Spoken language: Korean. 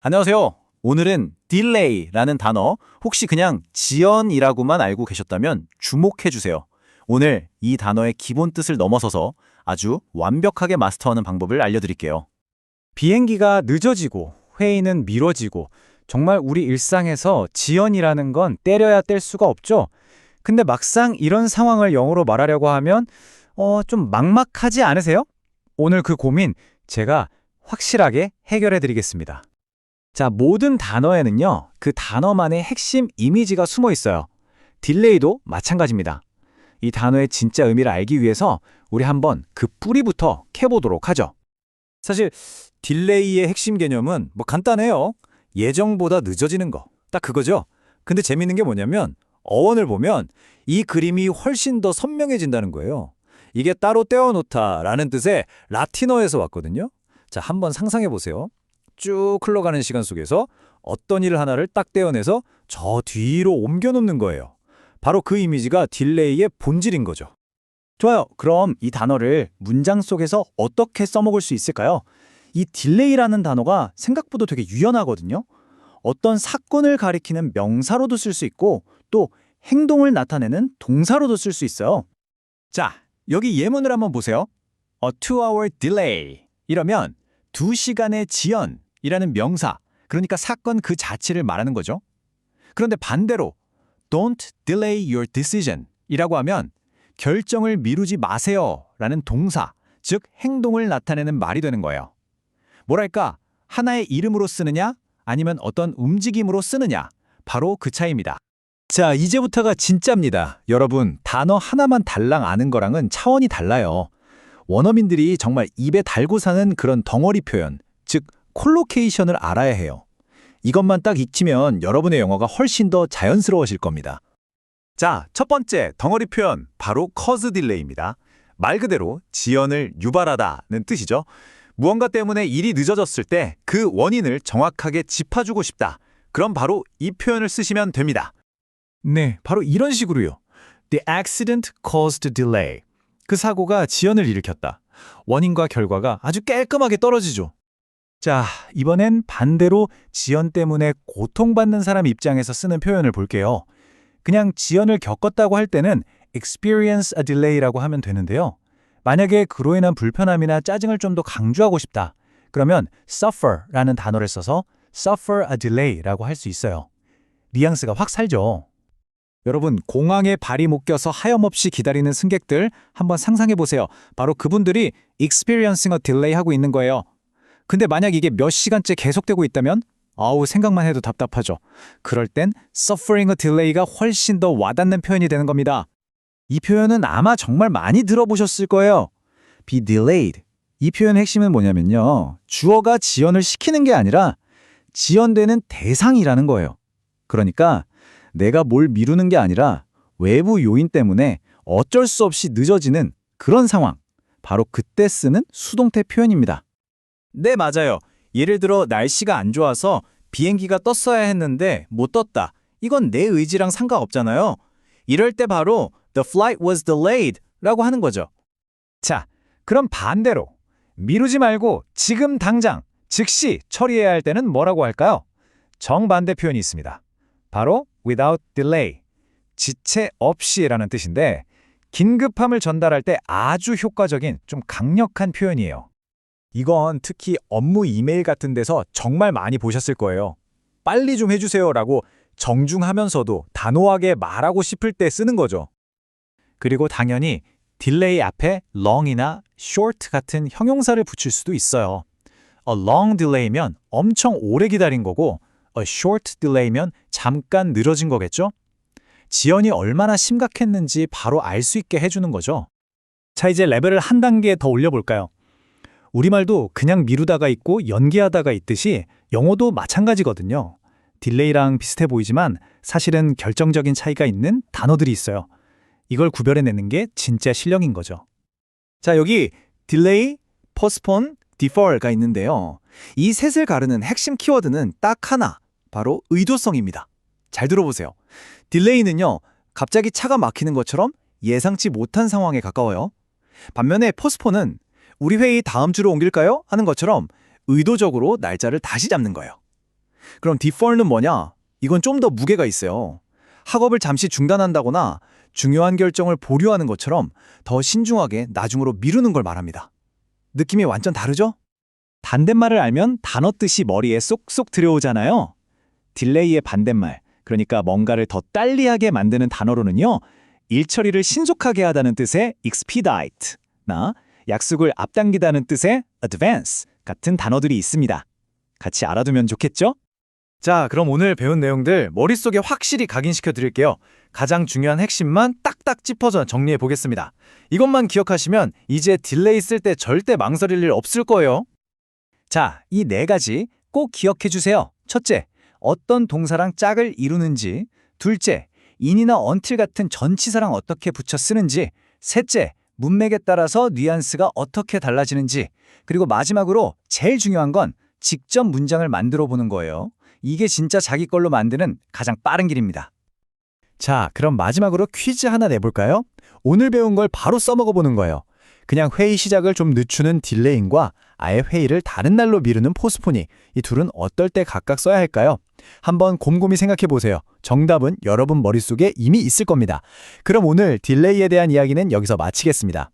안녕하세요. 오늘은 딜레이라는 단어, 혹시 그냥 지연이라고만 알고 계셨다면 주목해 주세요. 오늘 이 단어의 기본 뜻을 넘어서서 아주 완벽하게 마스터하는 방법을 알려드릴게요. 비행기가 늦어지고 회의는 미뤄지고 정말 우리 일상에서 지연이라는 건 때려야 뗄 수가 없죠. 근데 막상 이런 상황을 영어로 말하려고 하면 좀 막막하지 않으세요? 오늘 그 고민 제가 확실하게 해결해 드리겠습니다. 자, 모든 단어에는요, 그 단어만의 핵심 이미지가 숨어 있어요. 딜레이도 마찬가지입니다. 이 단어의 진짜 의미를 알기 위해서 우리 한번 그 뿌리부터 캐보도록 하죠. 사실 딜레이의 핵심 개념은 간단해요. 예정보다 늦어지는 거. 딱 그거죠. 근데 재밌는 게 뭐냐면 어원을 보면 이 그림이 훨씬 더 선명해진다는 거예요. 이게 따로 떼어놓다라는 뜻의 라틴어에서 왔거든요. 자, 한번 상상해 보세요. 쭉 흘러가는 시간 속에서 어떤 일 하나를 딱 떼어내서 저 뒤로 옮겨 놓는 거예요. 바로 그 이미지가 딜레이의 본질인 거죠. 좋아요. 그럼 이 단어를 문장 속에서 어떻게 써먹을 수 있을까요? 이 딜레이라는 단어가 생각보다 되게 유연하거든요. 어떤 사건을 가리키는 명사로도 쓸 수 있고 또 행동을 나타내는 동사로도 쓸 수 있어요. 자, 여기 예문을 한번 보세요. A 2-hour delay 이러면 2시간의 지연이라는 명사, 그러니까 사건 그 자체를 말하는 거죠. 그런데 반대로 Don't delay your decision 이라고 하면 결정을 미루지 마세요 라는 동사, 즉 행동을 나타내는 말이 되는 거예요. 뭐랄까, 하나의 이름으로 쓰느냐 아니면 어떤 움직임으로 쓰느냐, 바로 그 차이입니다. 자, 이제부터가 진짜입니다. 여러분, 단어 하나만 달랑 아는 거랑은 차원이 달라요. 원어민들이 정말 입에 달고 사는 그런 덩어리 표현, 즉 콜로케이션을 알아야 해요. 이것만 딱 익히면 여러분의 영어가 훨씬 더 자연스러워질 겁니다. 자, 첫 번째 덩어리 표현, 바로 cause delay입니다. 말 그대로 지연을 유발하다는 뜻이죠. 무언가 때문에 일이 늦어졌을 때 그 원인을 정확하게 짚어주고 싶다. 그럼 바로 이 표현을 쓰시면 됩니다. 네, 바로 이런 식으로요. The accident caused delay. 그 사고가 지연을 일으켰다. 원인과 결과가 아주 깔끔하게 떨어지죠. 자, 이번엔 반대로 지연 때문에 고통받는 사람 입장에서 쓰는 표현을 볼게요. 그냥 지연을 겪었다고 할 때는 experience a delay라고 하면 되는데요. 만약에 그로 인한 불편함이나 짜증을 좀 더 강조하고 싶다. 그러면 suffer라는 단어를 써서 suffer a delay라고 할 수 있어요. 뉘앙스가 확 살죠. 여러분, 공항에 발이 묶여서 하염없이 기다리는 승객들 한번 상상해 보세요. 바로 그분들이 experiencing a delay 하고 있는 거예요. 근데 만약 이게 몇 시간째 계속되고 있다면 생각만 해도 답답하죠. 그럴 땐 suffering a delay가 훨씬 더 와닿는 표현이 되는 겁니다. 이 표현은 아마 정말 많이 들어보셨을 거예요. be delayed. 이 표현의 핵심은 뭐냐면요. 주어가 지연을 시키는 게 아니라 지연되는 대상이라는 거예요. 그러니까 내가 뭘 미루는 게 아니라 외부 요인 때문에 어쩔 수 없이 늦어지는 그런 상황. 바로 그때 쓰는 수동태 표현입니다. 네, 맞아요. 예를 들어 날씨가 안 좋아서 비행기가 떴어야 했는데 못 떴다. 이건 내 의지랑 상관없잖아요. 이럴 때 바로 The flight was delayed 라고 하는 거죠. 자, 그럼 반대로 미루지 말고 지금 당장 즉시 처리해야 할 때는 뭐라고 할까요? 정반대 표현이 있습니다. 바로 without delay, 지체 없이라는 뜻인데 긴급함을 전달할 때 아주 효과적인 좀 강력한 표현이에요. 이건 특히 업무 이메일 같은 데서 정말 많이 보셨을 거예요. 빨리 좀 해주세요라고 정중하면서도 단호하게 말하고 싶을 때 쓰는 거죠. 그리고 당연히 딜레이 앞에 long이나 short 같은 형용사를 붙일 수도 있어요. A long delay면 엄청 오래 기다린 거고 a short delay면 잠깐 늘어진 거겠죠? 지연이 얼마나 심각했는지 바로 알 수 있게 해주는 거죠. 자, 이제 레벨을 한 단계 더 올려볼까요? 우리말도 그냥 미루다가 있고 연기하다가 있듯이 영어도 마찬가지거든요. 딜레이랑 비슷해 보이지만 사실은 결정적인 차이가 있는 단어들이 있어요. 이걸 구별해내는 게 진짜 실력인 거죠. 자, 여기 딜레이, postpone, defer가 있는데요. 이 셋을 가르는 핵심 키워드는 딱 하나, 바로 의도성입니다. 잘 들어보세요. 딜레이는요, 갑자기 차가 막히는 것처럼 예상치 못한 상황에 가까워요. 반면에 postpone은 우리 회의 다음 주로 옮길까요? 하는 것처럼 의도적으로 날짜를 다시 잡는 거예요. 그럼 defer는 뭐냐? 이건 좀 더 무게가 있어요. 학업을 잠시 중단한다거나 중요한 결정을 보류하는 것처럼 더 신중하게 나중으로 미루는 걸 말합니다. 느낌이 완전 다르죠? 반대말을 알면 단어 뜻이 머리에 쏙쏙 들어오잖아요. 딜레이의 반대말, 그러니까 뭔가를 더 딸리하게 만드는 단어로는요. 일 처리를 신속하게 하다는 뜻의 expedite나 약속을 앞당기다는 뜻의 advance 같은 단어들이 있습니다. 같이 알아두면 좋겠죠? 자, 그럼 오늘 배운 내용들 머릿속에 확실히 각인시켜 드릴게요. 가장 중요한 핵심만 딱딱 짚어서 정리해 보겠습니다. 이것만 기억하시면 이제 딜레이 쓸 때 절대 망설일 일 없을 거예요. 자, 이 네 가지 꼭 기억해 주세요. 첫째, 어떤 동사랑 짝을 이루는지. 둘째, in이나 until 같은 전치사랑 어떻게 붙여 쓰는지. 셋째, 문맥에 따라서 뉘앙스가 어떻게 달라지는지. 그리고 마지막으로 제일 중요한 건 직접 문장을 만들어 보는 거예요. 이게 진짜 자기 걸로 만드는 가장 빠른 길입니다. 자, 그럼 마지막으로 퀴즈 하나 내볼까요? 오늘 배운 걸 바로 써먹어 보는 거예요. 그냥 회의 시작을 좀 늦추는 딜레이인과 아예 회의를 다른 날로 미루는 포스포닝, 이 둘은 어떨 때 각각 써야 할까요? 한번 곰곰이 생각해 보세요. 정답은 여러분 머릿속에 이미 있을 겁니다. 그럼 오늘 딜레이에 대한 이야기는 여기서 마치겠습니다.